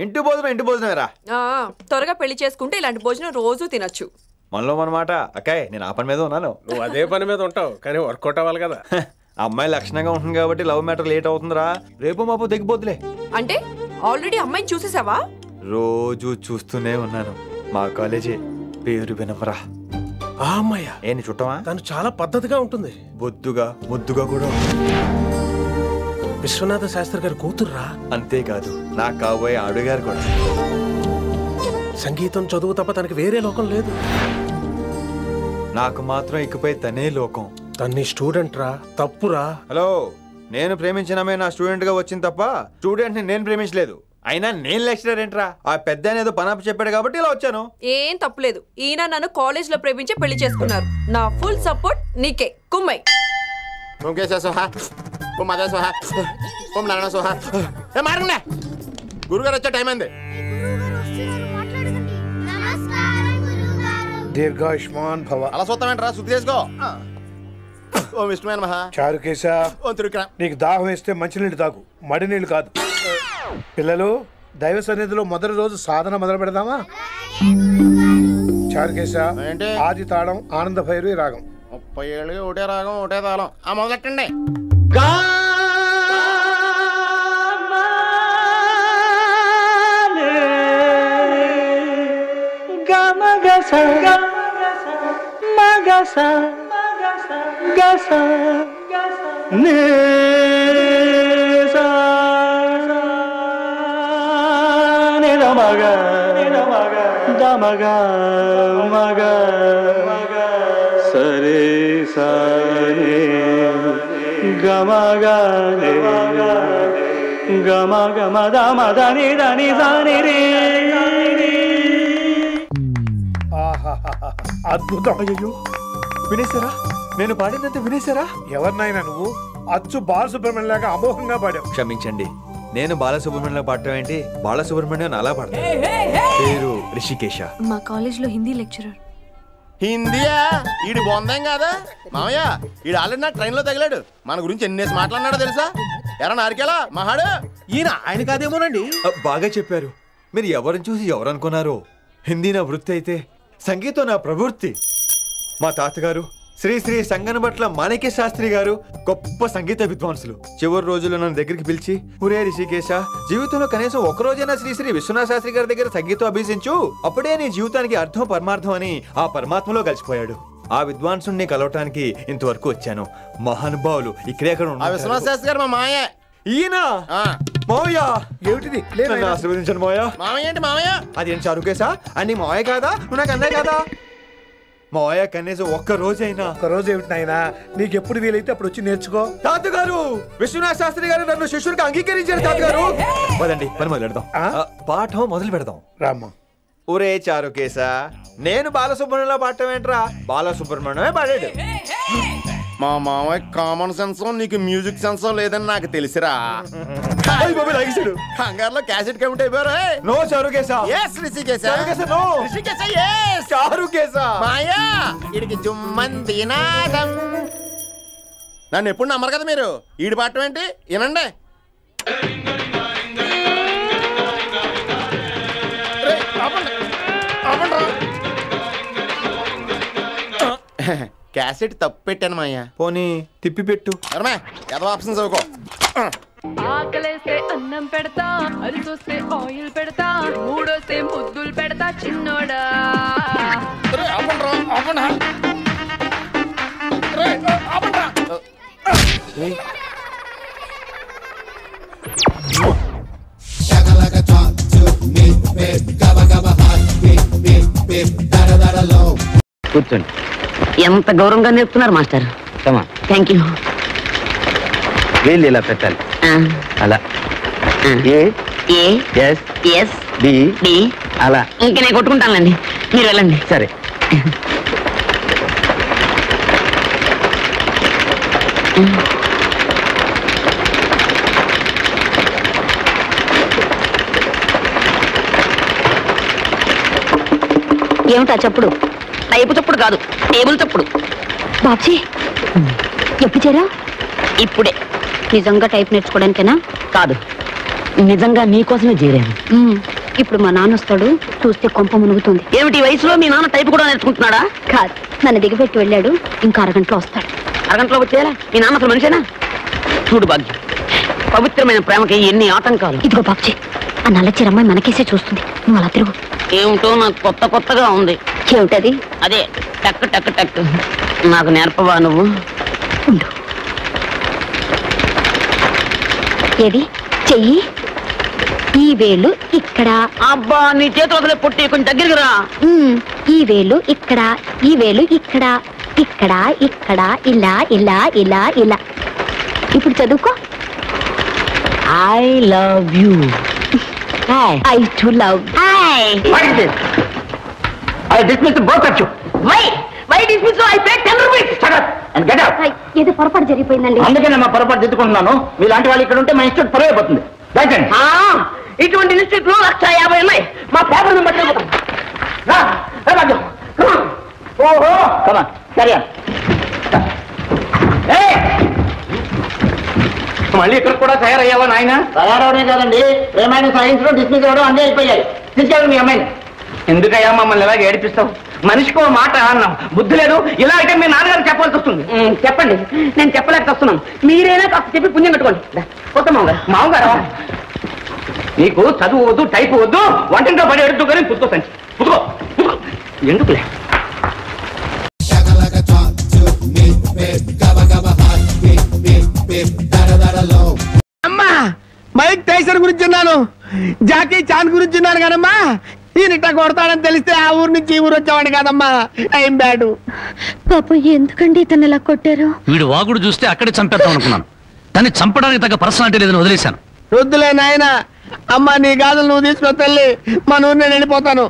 ఇంటి భోజనమేరా. త్వరగా పెళ్లి చేసుకుంటే ఇలాంటి భోజనం రోజు తినొచ్చు. మనలో మనమాట. అక్కాయ్ నేను ఆ పని మీద ఉన్నాను. నువ్వు అదే పని మీద ఉంటావు కానీ వర్కౌట్ అవ్వాలి కదా. అమ్మాయి లక్షణంగా ఉంటుంది కాబట్టి లవ్ మ్యాటర్ లేట్ అవుతుందిరా. రేపు మాపు దిగిపోతులే. అంటే ఆల్రెడీ అమ్మాయిని చూసేసావా? రోజు చూస్తూనే ఉన్నాను. మా కాలేజీ పేరు వినమరా. ఆ అమ్మాయ ఏంటి చుట్టమా? తను చాలా పద్ధతిగా ఉంటుంది. బొద్దుగా ముద్దుగా కూడా. విశ్వనాథ శాస్త్రి గారి కూతుర్రా. అంతేకాదు నాకు కాబోయే ఆడుగారు కూడా. సంగీతం చదువు తప్ప తనకి వేరే లోకం లేదు. నాకు మాత్రం ఇకపై తనే లోకం. తన్ని స్టూడెంట్ రా. తప్పురా. హలో, నేను ప్రేమించినమే నా స్టూడెంట్ గా వచ్చింది తప్ప స్టూడెంట్ ని నేను ప్రేమించలేదు. అయినా నేను లెక్చరర్ ఏంట్రా? ఆ పెద్ద ఏదో పనాపు చెప్పాడు కాబట్టి ఇలా వచ్చాను. ఏం తప్పులేదు. ఈయన నన్ను కాలేజ్ లో ప్రేమించి పెళ్లి చేసుకున్నారు. నా ఫుల్ సపోర్ట్ నీకే. కుమ్మై గురుగారు వచ్చే టైం అయింది. దీర్ఘాయుష్మాన్ భవ. అలా చూస్తామంటారా? శుద్ధి చేసుకో. ఓం విష్ణుమైన మహా. చారుకేశ, నీకు దాహం వేస్తే మంచినీళ్ళు తాగు, మడి నీళ్ళు కాదు. పిల్లలు, దైవ సన్నిధిలో మొదటి రోజు సాధన మొదలు పెడదామా? చారుకేశ, ఆది తాళం ఆనంద భైరవి రాగం. 30 ఏళ్ళుగా ఒకటే రాగం ఒకటే తాళం. ఆ మొదలెట్టండి. సరే సరే గమ గమ గమ దమ దని దని దని రే. అద్భుతం. అయ్యో, వినేశారా? నేను పాడినంత వినేశారా? ఎవరినైనా నువ్వు అచ్చు బాలసుబ్రహ్మణ్యం లాగా అమోఘంగా పాడావు. క్షమించండి. నేను బాలసుబ్రహ్మణ్యంలో పాడటం ఏంటి? బాలసుబ్రహ్మణ్యం అలా పాడతాను. పేరు రిషికేశ. మా కాలేజ్ లో హిందీ లెక్చరర్. హిందీయా? ఈడు బొందేం కాదా మామయ్య? ఈడు ఆల్రెడీ నా ట్రైన్ లో తగిలాడు. మన గురించి ఎన్నేసి మాట్లాడినాడో తెలుసా? ఎరా నారికేలా మహాడు. ఈయన ఆయన కాదేమోనండి. బాగా చెప్పారు. మీరు ఎవరిని చూసి ఎవరు అనుకున్నారు? హిందీ నా వృత్తి అయితే సంగీతం నా ప్రవృత్తి. మా తాతగారు శ్రీ శ్రీ సంగనబట్ల మాణిక్య శాస్త్రి గారు గొప్ప సంగీత విద్వాంసులు. చివరి రోజుల్లో నన్ను దగ్గరికి పిలిచి, ఒరే రిషికేశ, జీవితంలో కనీసం ఒక్కరోజైనా శ్రీ శ్రీ విశ్వనాథ శాస్త్రి గారి దగ్గర సంగీతం అభ్యసించు, అప్పుడే నీ జీవితానికి అర్థం పరమార్థం అని ఆ పరమాత్మలో కలిసిపోయాడు. ఆ విద్వాంసుని కలవటానికి ఇంతవరకు వచ్చాను. మహానుభావులు ఇక్కడే విశ్వనాథ శాస్త్రి గారు మా మాయ. ఈయన మావయ్య. ఏమిటిది? ఆశీర్వదించండి మావయ్య. మామయ్య ఏంటి మామయ్య? అదేం చారుకేశా? అని మావయ్య కాదా? నువ్వు నాకు అన్నయ్య కాదా? మావయ్య కనీసం ఒక్క రోజైనా. ఒక్క రోజు ఏమిటి నాయనా? నీకు ఎప్పుడు వీలైతే అప్పుడు వచ్చి నేర్చుకో. తాతగారు, విశ్వనాథ శాస్త్రి గారు నన్ను శిష్యుడికి అంగీకరించారు. తాతగారు పదండి, పని మొదలు పెడదాం. పాఠం మొదలు పెడదాం. రామ్మా. ఒరే చారుకేశా, నేను బాలసుబ్రహ్మణ్యంలో పాడటం ఏంట్రా? బాలసుబ్రహ్మణ్యమే పాడాడు. మా మామయ్య కామన్ సెన్స్, నీకు మ్యూజిక్ సెన్స్ లేదని నాకు తెలిసిరా. హంగార్లో క్యాసెట్ కమిట్ అయిపోయారు. నో చారుకేశా. yes రిషికేశ. నో రిషికేశ. yes చారుకేశా. మాయా ఈడికి జుమ్మంది నాదం. నన్ను ఎప్పుడు నమ్మరు కదా మీరు. ఈడి పాడటం ఏంటి? వినండి. క్యాసెట్ తప్పు పెట్టాను మాయ్యా. పోనీ తిప్పి పెట్టు. ఏదో ఆప్షన్ చదువుకో. ఆకలేస్తే అన్నం పెడతా, అరిసొస్తే ఆయిల్ పెడతా, మూడొస్తే ముద్దులు పెడతా చిన్నోడా. కూర్చోండి. ఎంత గౌరవంగా నేర్పుతున్నారు మాస్టర్. Thank you. వేళ్ళు ఇలా పెట్టాలి. అలా అలా. ఇంకా నేను కొట్టుకుంటానండి, మీరు వెళ్ళండి. సరే. ఏమిటా చప్పుడు? టైపు చప్పుడు కాదు, టేబుల్ చప్పుడు. బాబ్జీ, ఎప్పుడు చేరా? ఇప్పుడే. నిజంగా టైప్ నేర్చుకోవడానికేనా? కాదు, నిజంగా నీకోసమే చేరాను. ఇప్పుడు మా నాన్న వస్తాడు, చూస్తే కొంప మునుగుతుంది. ఏమిటి వయసులో మీ నాన్న టైపు కూడా నేర్చుకుంటున్నాడా? కాదు, నన్ను దిగబెట్టి వెళ్ళాడు, ఇంకా అరగంటలో వస్తాడు. అరగంటలో వచ్చేలా మీ నాన్న అసలు మనిషేనా? చూడు భాగ్యం, పవిత్రమైన ప్రేమకి ఎన్ని ఆటంకాలు. ఇదిగో బాబ్జీ, ఆ నల్లచీరమ్మాయి మనకేసే చూస్తుంది, నువ్వు అలా తిరుగు. ఏమిటో నాకు కొత్తగా ఉంది. ఏమిటది? అదే టక్ టక్ టక్. నాకు నేర్పవా నువ్వు? ఉండు. ఏది చెయ్యి, ఈ వేలు ఇక్కడ. అబ్బా నీ చేతులు పొట్టి కొంచెం దగ్గరికి రా. ఈ వేలు ఇక్కడ, ఈ వేలు ఇక్కడ, ఇక్కడ ఇక్కడ, ఇలా ఇలా ఇలా ఇలా. ఇప్పుడు చదువుకో. I love you. I to love. I dismiss both of you. Why dismiss? I paid 10 rupees. Shut up and get out. ఏదో పొరపాటు జరిగిపోయిందండి. అందుకనే మా పొరపాటు దిద్దుకుంటున్నాను. మీలాంటి వాళ్ళు ఇక్కడ ఉంటే మా ఇన్స్టిట్యూట్ పరువు అయిపోతుంది. ఇటువంటి ఇన్స్టిట్యూట్లు 150 ఉన్నాయి. మా పేపర్ బట్టి ఓహో కమా సరే. మళ్ళీ ఇక్కడ కూడా తయారయ్యావా నాయన? తయారవడే కాదండి, ఏమైనా సైన్స్ లో డిస్మిస్ అవ్వడం అన్నీ అయిపోయాయి. తీసుకెళ్ళి మీ అమ్మాయిని. ఎందుకయ్యా మమ్మల్ని ఇలాగ ఏడిపిస్తావు? మనిషికో మాట అన్నాం, బుద్ధి లేదు. ఇలా అయితే మీ నాన్నగారు చెప్పాల్సి వస్తుంది. చెప్పండి, నేను చెప్పలేక వస్తున్నాను. మీరైనా కాస్త చెప్పి పుణ్యం కట్టుకోండి. కొత్త మామగారు నీకు చదువు వద్దు, టైపు వద్దు, వంటింట్లో పడి ఎడుతూ కానీ పుట్టుకో సంచి పుట్టుకో ఎందుకులే. అమ్మా మైక్ టైసన్ గురించి విన్నాను, జాకీ చాన్ గురించి విన్నాను కానమ్మా, ఈయనట కొడతాడని తెలిస్తే ఆ ఊరు నుంచి ఈ ఊరు వచ్చేవాడు కాదమ్మా. ఏం బ్యాడు పాప, ఎందుకండి ఇతను ఇలా కొట్టారు? వీడు వాగుడు చూస్తే అక్కడే చంపేద్దాం అనుకున్నాను, కానీ చంపడానికి తగ్గ పర్సనాలిటీ లేదని వదిలేశాను. వద్దులే నాయన, అమ్మా నీ గాజులు నువ్వు తీసుకొస్తల్లి మా ఊరు నేను వెళ్ళిపోతాను.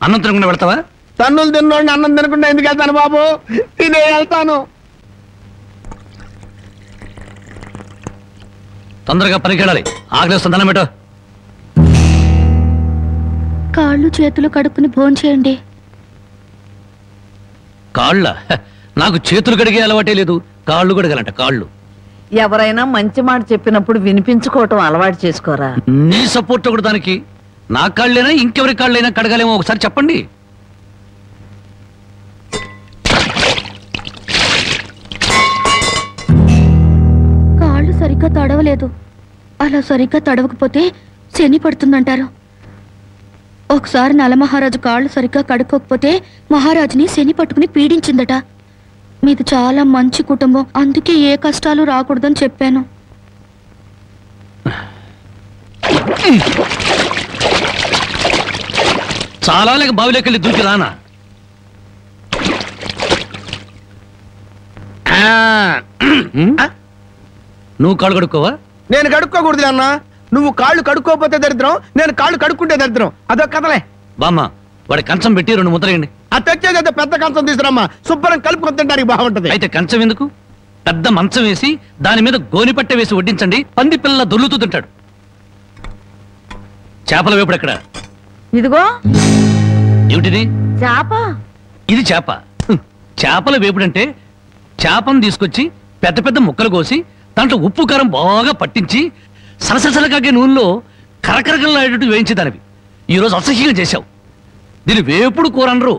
అన్నం తినకుండా వెళ్తావా? తన్నులు తిన్నోడిని అన్నం తినకుండా ఎందుకు వెళ్తాను బాబు, తినే వెళ్తాను. తొందరగా పనికి వెళ్ళాలి, ఆకలిస్తుంది. అన్నం పెట్టు. కాళ్ళు చేతులు కడుక్కుని భోంచేయండి. కాళ్ళ? నాకు చేతులు కడిగే అలవాటే లేదు, కాళ్ళు కడగాలంట. కాళ్ళు ఎవరైనా మంచి మాట చెప్పినప్పుడు వినిపించుకోవటం అలవాటు చేసుకోరా. నీ సపోర్ట్ ఒకటి దానికి. నా కాళ్ళైనా ఇంకెవరి కాళ్ళైనా కడగాలేమో ఒకసారి చెప్పండి. కాళ్ళు సరిగ్గా తడవలేదు. అలా సరిగ్గా తడవకపోతే శని పడుతుందంటారు. ఒకసారి నలమహారాజు కాళ్ళు సరిగ్గా కడుక్కోకపోతే మహారాజుని శని పట్టుకుని పీడించిందట. మీది చాలా మంచి కుటుంబం, అందుకే ఏ కష్టాలు రాకూడదని చెప్పాను. చాలా లేక బావిలోకి వెళ్ళి దూకి రానా? నువ్వు కాళ్ళు కడుక్కోవా? నేను కడుక్కోకూడదు అన్న. నువ్వు కాళ్ళు కడుక్కోపోతే దరిద్రం, నేను కాళ్ళు కడుక్కుంటే దరిద్రం. అదొక కథలే. బామ్మ, వాడి కంచం పెట్టి 2 ముద్రయండి. అది తెచ్చేదైతే పెద్ద కంచం తీసుకురమ్మా, శుభ్రం కలుపుకొని తింటానికి బాగుంటది. అయితే కంచం ఎందుకు, పెద్ద మంచం వేసి దాని మీద గోనిపట్టె వేసి వడ్డించండి. పంది పిల్ల దొర్లుతూ తింటాడు. చేపల వేపుడు ఎక్కడ? ఇదిగో. ఏమిటిది? చేప. ఇది చేప. చేపల వేపుడంటే చేపను తీసుకొచ్చి పెద్ద పెద్ద ముక్కలు కోసి దాంట్లో ఉప్పు కారం బాగా పట్టించి సలసలకాగే నూనెలో కరకరకలాడేటట్టు వేయించేదానివి. ఈరోజు అసహ్యంగా చేశావు. దీని వేపుడు కూర అనరు,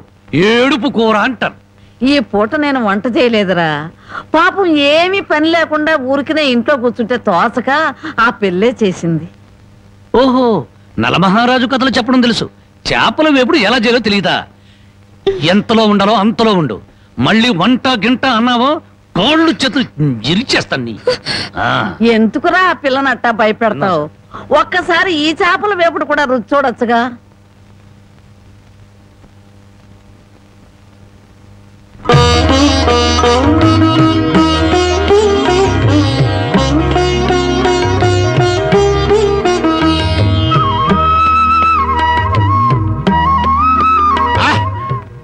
ఏడుపు కూర అంటారు. ఈ పూట నేను వంట చేయలేదురా. పాపం ఏమీ పని లేకుండా ఊరికినే ఇంట్లో కూర్చుంటే తోచక ఆ పెళ్ళే చేసింది. ఓహో, నలమహారాజు కథలు చెప్పడం తెలుసు, చేపల వేపుడు ఎలా చేయాలో తెలియదా? ఎంతలో ఉండాలో అంతలో ఉండు. మళ్ళీ వంట గింట అన్నావో కాళ్ళు చేతులు ఇరిచేస్తాను నీ. ఎందుకురా ఆ పిల్లని అట్టా భయపెడతావు? ఒక్కసారి ఈ చేపల వేపుడు కూడా రుచి చూడొచ్చుగా.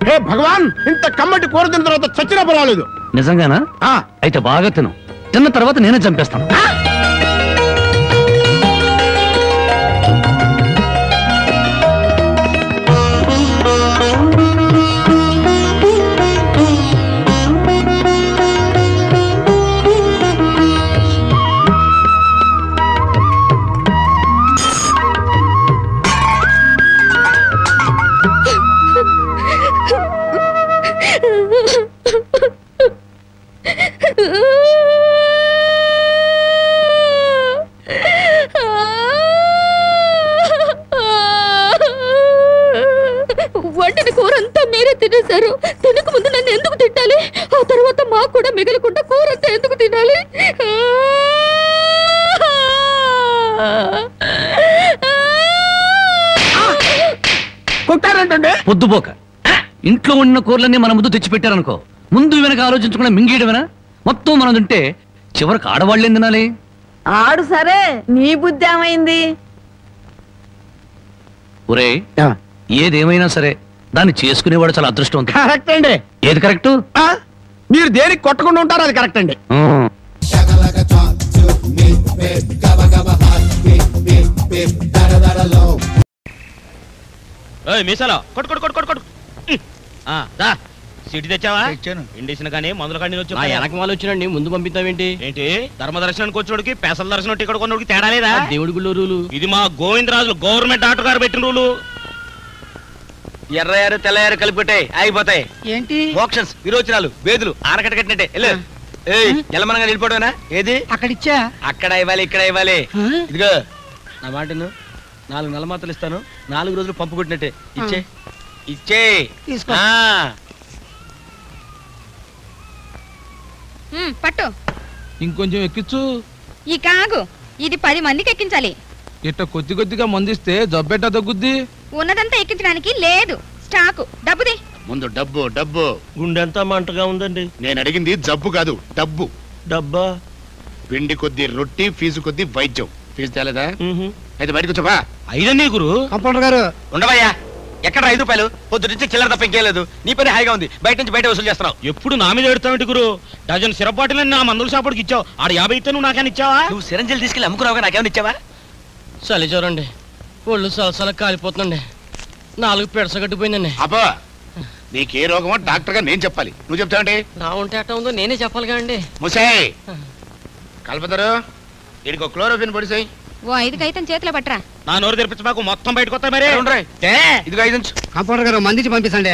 హే భగవాన్, ఇంత కమ్మటి కూర తిన్న తర్వాత చచ్చినా పర్వాలేదు. నిజంగానా? అయితే బాగా తిను. తిన్న తర్వాత నేనే చంపేస్తాను. కొట్టారంటే పొద్దుపోక ఇంట్లో ఉన్న కూరలన్నీ మన ముందు తెచ్చిపెట్టారనుకో, ముందు వెనక ఆలోచించకుండా మింగేయడమేనా? మొత్తం మనం తింటే చివరికి ఆడవాళ్ళేం తినాలి? ఆడు సరే, నీ బుద్ధి ఏమైంది? ఒరే, ఏదేమైనా సరే దాన్ని చేసుకునేవాడు చాలా అదృష్టవంతుడు. కరెక్ట్ అండి. ఏది కరెక్ట్? మీరు దేనికి కొట్టకుండా ఉంటారు, అది కరెక్ట్ అండి. మీసాలో కొట్టు కొట్టు కొట్టు కొట్టు కొట్టు. సిటీ తెచ్చావా? ఇండిషన్ కానీ మందుల కానీ వచ్చి వెనక వాళ్ళు వచ్చినండి, ముందు పంపిస్తావేంటి? ఏంటి ధర్మ దర్శనానికి వచ్చేవాడికి పెసల దర్శనం టికెట్ కొన్నోడికి తేడా లేదా? దేవుడి గుళ్ళో రూలు ఇది. మా గోవిందరాజులు గవర్నమెంట్ డాక్టర్ గారు పెట్టిన రూలు. ఎర్రయారు తెల్లయారు కలిపిట్టాయి ఆగిపోతాయి. ఏంటి మోక్షన్స్ విరోచనాలు వేదులు ఆనకట్ట కట్టినట్టే. ఎల్లమనగా నిలిపోవడమేనా? ఏది అక్కడ ఇచ్చా, అక్కడ ఇవ్వాలి ఇక్కడ ఇవ్వాలి. ఇదిగో నా మాటను 4 నెలల మాత్రలు ఇస్తాను, 4 రోజులు పంపు కొట్టినట్టే. ఇచ్చే ఇచ్చే పట్టు. ఇంకొంచెం ఎక్కించు. ఈ కాగు ఇది 10 మందికి ఎక్కించాలి. ఇట్ట కొద్ది కొద్దిగా మందిస్తే జబ్బెట్ట తగ్గుద్ది. ఉన్నదంతా ఎక్కించడానికి లేదు స్టాకు. డబ్బుది. ముందు డబ్బు డబ్బు. గుండెంతా మంటగా ఉందండి. నేను అడిగింది జబ్బు కాదు, డబ్బు. డబ్బా? పిండి కొద్ది రొట్టి, ఫీజు కొద్ది వైద్యం. ఫీజు తేలేదా? అయితే బయటకు వచ్చా. 5 గురు. కంపౌండర్ గారు ఉండవయ్యా. ఎక్కడ 5 రూపాయలు? పొద్దు నుంచి చిల్లర తప్ప ఇంకేలేదు. నీ పని హాయిగా ఉంది, బయట నుంచి బయట వసూలు చేస్తున్నావు. ఎప్పుడు నా మీద ఎడతావేంటి గురు? డజన్ సిరపాటిలని నా మందుల షాపుడికి ఇచ్చావు. ఆడ 50 ఇస్తే నువ్వు నాకేనా ఇచ్చావా? నువ్వు సిరంజీలు తీసుకెళ్ళి అమ్ముకున్నావుగా, నాకేమైనా ఇచ్చావా? చలి చూడండి, ఒళ్ళు సలసల కాలిపోతుందండి, 4 పెడసగట్టిపోయిందండి. అబ్బా, నీకే రోగమో డాక్టర్ గా నేను చెప్పాలి, నువ్వు చెప్తావంటే? నా ఉంటే అట్ట ఉందో నేనే చెప్పాలిగా అండి. ముసాయి కలపతారు, వీడికి ఒక క్లోరోఫిన్ పొడిసాయి. ఓ 5 కాగితం చేతిలో పట్టరా. నా నోరు తెరిపించబాకు, మొత్తం బయటకు వస్తాయి. మరి ఇదిగో 5 కంపౌండర్ గారు మందించి పంపిస్తాండి.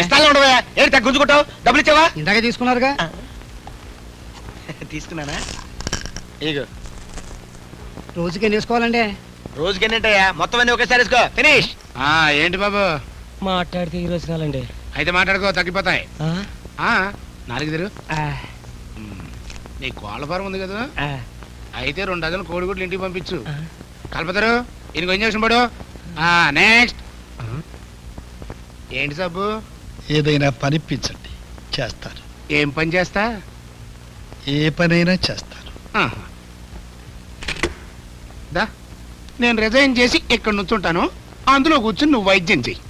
ఏంటి గుంజుకుంటావు? డబ్బులు ఇచ్చావా? ఇందాక తీసుకున్నారుగా. తీసుకున్నానా? ఇగో రోజుకి ఎన్ని వేసుకోవాలండి? రోజుకి ఎన్నింటాయా? మొత్తం అన్ని ఒకేసారి వేసుకో. ఫినిష్. ఏంటి బాబు మాట్లాడితే ఈ రోజునాలండి. అయితే మాట్లాడుకో, తగ్గిపోతాయి. 4 తిరుగు. నీ కోళ్ళ ఫారం ఉంది కదా, అయితే 2 డజన్లు కోడిగుడ్లు ఇంటికి పంపించు. కలపతారు, ఇంకో ఇంజక్షన్ పడు. నెక్స్ట్ ఏంటి సబ్బు? ఏదైనా పనిపించండి, చేస్తారు. ఏం పని చేస్తా? ఏ పనైనా చేస్తారు. దా, నేను రిజైన్ చేసి ఇక్కడ నుంచుంటాను, అందులో కూర్చుని నువ్వు వైద్యం చెయ్యి.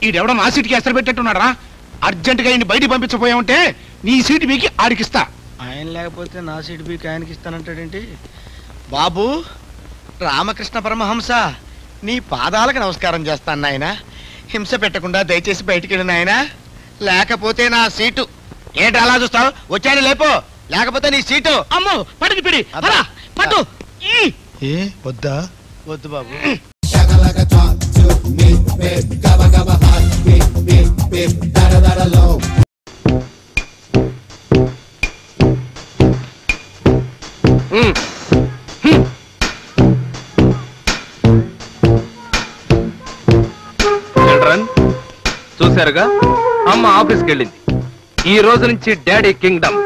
ఈడెవడో నా సీటుకి ఎసరు పెట్టేట్టున్నాడు రా. అర్జెంట్ గా ఈయన బయటికి పంపించపోయామంటే నీ సీటు మీకు ఆడికిస్తా. ఆయన లేకపోతే నా సీటు మీకు ఆయనకి ఇస్తానంటాడేంటి? బాబు రామకృష్ణ పరమహంస, నీ పాదాలకు నమస్కారం చేస్తాను నాయన. హింస పెట్టకుండా దయచేసి బయటికి వెళ్ళిన ఆయన, లేకపోతే నా సీటు. ఏంటి అలా చూస్తావు? వచ్చాను లేపో, లేకపోతే నీ సీటు. అమ్మో పట్టుకు పిడి పట్టు. ఏ వద్దా? వద్దు బాబు. చూశారుగా, అమ్మ ఆఫీస్కి వెళ్ళింది. ఈ రోజు నుంచి డాడీ కింగ్డమ్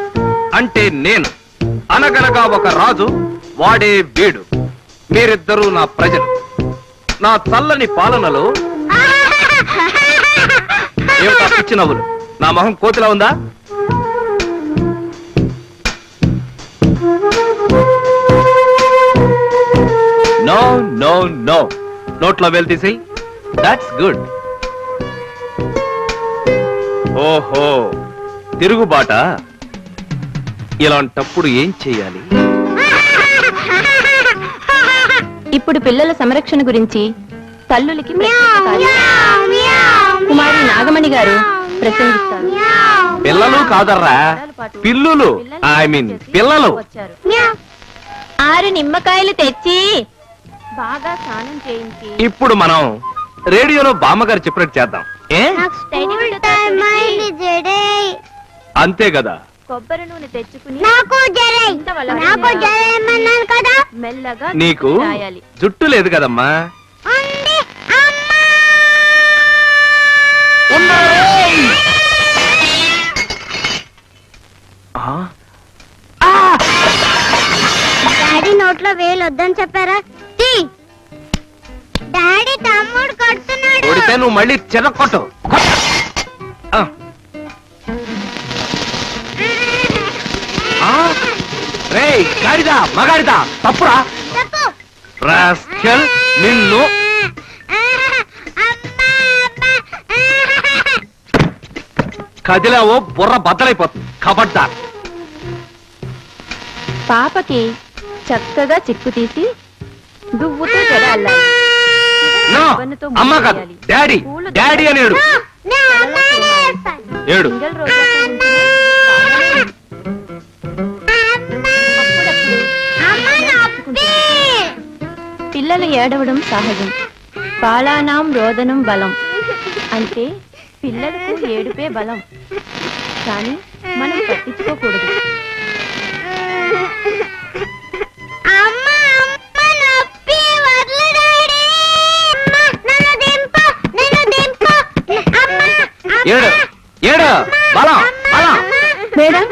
అంటే నేను. అనగనగా ఒక రాజు, వాడే వీడు. మీరిద్దరూ నా ప్రజలు. నా చల్లని పాలనలో ఏమిటా పిచ్చి నవ్వులు? నా మొహం కోతిలా ఉందా? నో నో నో, నోట్లో వేలు తీసేయ్. That's good. ఓహో, తిరుగుబాట. ఇలాంటప్పుడు ఏం చెయ్యాలి? ఇప్పుడు పిల్లల సంరక్షణ గురించి తల్లులకి కుమారి నాగమణి గారు ప్రసంగిస్తారు. పిల్లలు కాదర్రా, పిల్లులు. ఐ మీన్ పిల్లలు. 6 నిమ్మకాయలు తెచ్చి బాగా స్నానం చేయించి ఇప్పుడు మనం రేడియోలో బామ్మగారు చెప్పినట్టు చేద్దాం. అంతే కదా. కొబ్బరి నూనె తెచ్చుకుని నాకు జరేమన్నాను కదా మెల్లగా నీకు జుట్టు లేదు కదమ్మా. డాడీ నోట్లో వేలు వద్దని చెప్పారా? డాడీ తమ్ముడు కొడుతున్నాడు. కొడితే నువ్వు మళ్ళీ చెరకొట్టు. రేయ్ గాడిదా మగాడిదా తప్పురా రాస్కల్ నిన్ను. కదిలావో బుర్ర బద్దలైపోతుంది. ఖబర్దార్. పాపకి చక్కగా చిక్కు తీసి దువ్వుతో జడ అల్లాలి. అమ్మ కాదు డాడీ. డాడీ అని ఏడు ఏడు. పిల్లలు ఏడవడం సహజం. బాలానాం రోదనం బలం అంటే పిల్లలకు ఏడుపే బలం. కానీ మనం పట్టించుకోకూడదు. ఏడు ఏడు బలం బలం. మేడం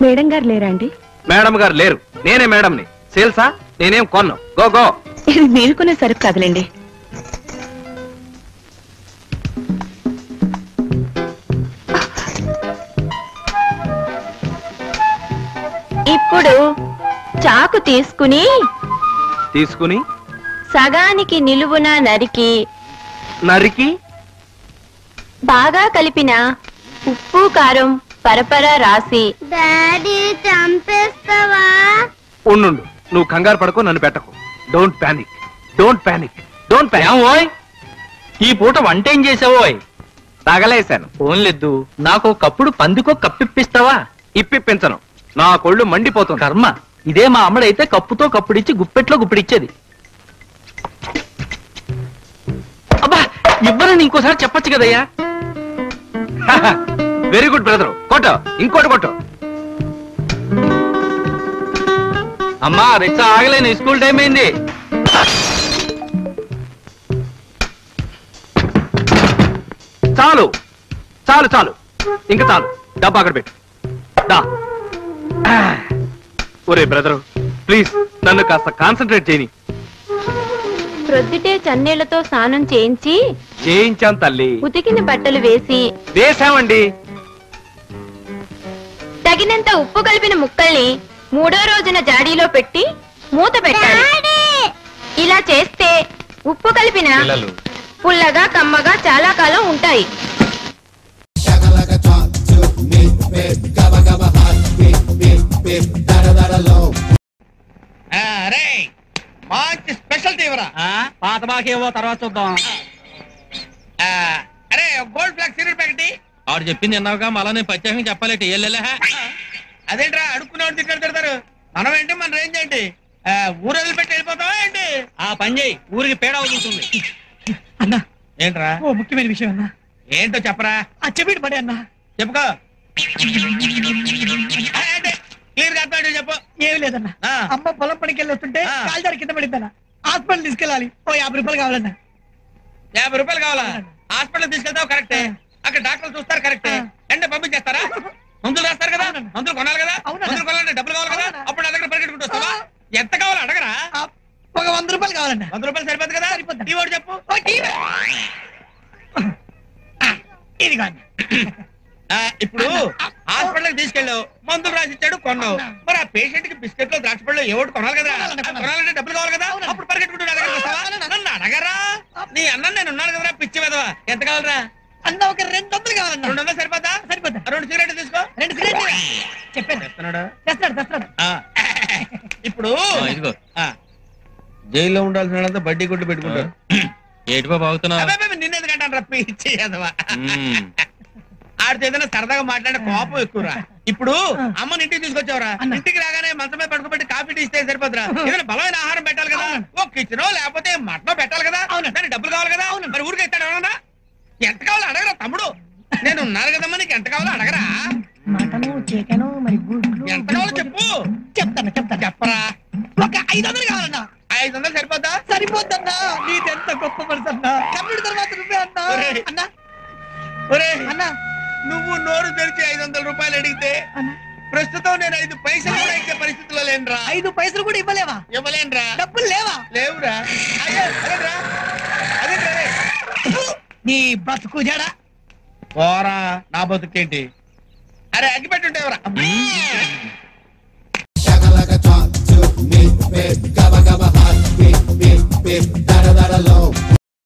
మేడం గారు లేరా అండి? మేడం గారు లేరు. నేనే మేడంని. సేల్సా? నేనేం కొన్ను. Go go. ఇది మీరు కొనే సరుకు కాదులేండి. ఇప్పుడు చాకు తీసుకుని సగానికి నిలువున నరికి బాగా కలిపిన ఉప్పు కారం పరపర రాసి. డాడీ చంపేస్తావా? ఉండు. నువ్వు కంగారు పడకు. నన్ను పెట్టకు. Don't panic. Don't panic. Don't panic. ఓయ్ ఈ పూట వంట ఏం చేసావోయ్? తగలేశాను. ఫోన్లేదు. నాకు కప్పుడు పందికో కప్పిప్పిస్తావా? ఇప్పిప్పించను. నా కొళ్ళు మండిపోతుంది. కర్మ. ఇదే మా అమ్మడైతే కప్పుతో కప్పుడిచ్చి గుప్పెట్లో గుప్పిడిచ్చేది. అబ్బా ఇవ్వరని ఇంకోసారి చెప్పొచ్చు కదయ్యా. Very good brother. కొట్టు. ఇంకోటి కొట్టు. అమ్మా రిక్షా ఆగలేను. స్కూల్ టైం అయింది. చాలు చాలు చాలు. ఇంకా చాలు. డబ్బా అక్కడ పెట్టు. దా. ఒరే బ్రదరు ప్లీజ్ నన్ను కాస్త కాన్సన్ట్రేట్ చేయని. ప్రొద్దుటే చన్నీళ్లతో స్నానం చేయించాను తల్లి. ఉతికిన బట్టలు వేసామండి. తగినంత ఉప్పు కలిపిన ముక్కల్ని 3వ రోజున జాడీలో పెట్టి మూత పెట్టాలి. ఇలా చేస్తే ఉప్పు కలిపిన పుల్లగా కమ్మగా చాలా కాలం ఉంటాయి. మంచి స్పెషల్ తీవరా. పాత బాకేవో తర్వాత చూద్దాం. అరే గోల్డ్ ఫ్లాగ్ సిగరెట్ ప్యాకెట్. ఆడు చెప్పింది అన్నావుగా మళ్ళా నేను ప్రత్యేకంగా చెప్పాలంటే అదేంట్రా అడుక్కునేవాడు తిట్టారు. మనం ఏంటి మన రేంజ్ ఏంటి? ఊరు వదిలిపెట్టి వెళ్ళిపోతావా ఏంటి? ఆ పని చేయి. ఊరికి పేడ అవుతుంది. అన్నా ఏంట్రా? ఓ ముఖ్యమైన విషయం అన్నా. ఏంటో చెప్పరా. చెప్పేటి పడే అన్నా. చెప్పుకో. క్లియర్ గా అర్థం చెప్పు. ఏమి లేదన్నా. అమ్మ పొలం పనికి వెళ్ళి వస్తుంటే కాల్దారి కింద పడిందన్నా. హాస్పిటల్ తీసుకెళ్ళాలి. ఓ 50 రూపాయలు కావాలన్నా. 50 రూపాయలు కావాలా? హాస్పిటల్ తీసుకెళ్తావు కరెక్టే. అక్కడ డాక్టర్లు చూస్తారు కరెక్టే. ఎండ పంపించేస్తారా? మందులు రాస్తారు కదా. మందులు కొనాలి కదా. మందులు కొనాలంటే డబ్బులు కావాలి కదా. అప్పుడు నా దగ్గర పరిగెట్టుకుంటూ వస్తావా? ఎంత కావాలో అడగరా. ఒక 100 రూపాయలు కావాలన్నా. 100 రూపాయలు సరిపోద్ది కదా. టీ వాడు చెప్పు. ఇది కాదు. ఇప్పుడు హాస్పిటల్ తీసుకెళ్ళావు. మందులు రాసిచ్చాడు కొన్నావు. మరి ఆ పేషెంట్ కి బిస్కెట్లు ద్రాక్ష పళ్ళు ఏవోటి కొనాలి కదా. కొనాలంటే డబ్బులు కావాలి కదా. అప్పుడు పరిగెట్టుకుంటూ నా దగ్గర వస్తావా? నన్ను అడగరా. నీ అన్న నేను ఉన్నాను కదరా పిచ్చి వెదవా. ఎంత కావాలరా? అన్న ఒక 200 కావాలన్నా. 200 సరిపోతా? సరిపోతా. 2 సిగరెట్లు తీసుకో. 2 సిగరెట్లు చెప్పాను. తెస్తాడు. ఇప్పుడు జైల్లో ఉండాల్సిన వాళ్ళంతా బడ్డీ కొట్టు పెట్టుకుంటారు. ఏటిపా బాగుతున్నా? నిన్నెందుకంటాను రా పిచ్చి వెదవా. ఆడితో ఏదైనా సరదాగా మాట్లాడే కోపం ఎక్కువరా. ఇప్పుడు అమ్మని ఇంటికి తీసుకొచ్చావరా, ఇంటికి రాగానే మంచం మీద పడుకోబెట్టి కాఫీ టీ ఇస్తే సరిపోతురా? ఏదైనా బలమైన ఆహారం పెట్టాలి కదా, ఓ కిచెనో లేకపోతే మటనో పెట్టాలి కదా, దానికి డబ్బులు కావాలి కదా. మరి ఊరికి ఇస్తాడు ఎవరన్నా? ఎంత కావాలో అడగరా తమ్ముడు, నేను ఉన్నారు కదమ్మా, నీకు ఎంత కావాలో అడగరా. మటను చికెను మరి ఎంత కావాలో చెప్పు. చెప్తాను చెప్పరా. ఒక 500 కావాలన్నా. 500 సరిపోద్దా? సరిపోద్దన్నా. నీదెంత గొప్ప మనసు అన్నా. కమ్ముడి తర్వాత నువ్వే అన్నా. అన్నా అన్నా నువ్వు నోరు తెరిచి 500 రూపాయలు అడిగితే ప్రస్తుతం నేను 5 పైసలు కూడా ఇచ్చే పరిస్థితిలో లేనురా. 5 పైసలు కూడా ఇవ్వలేవా? ఇవ్వలేనురా. డబ్బులు లేవా? లేవురా. నీ బతుకు జడా పోరా, నా బతుకేంటి? అరే అగ్గి పెట్టుంటేవరా.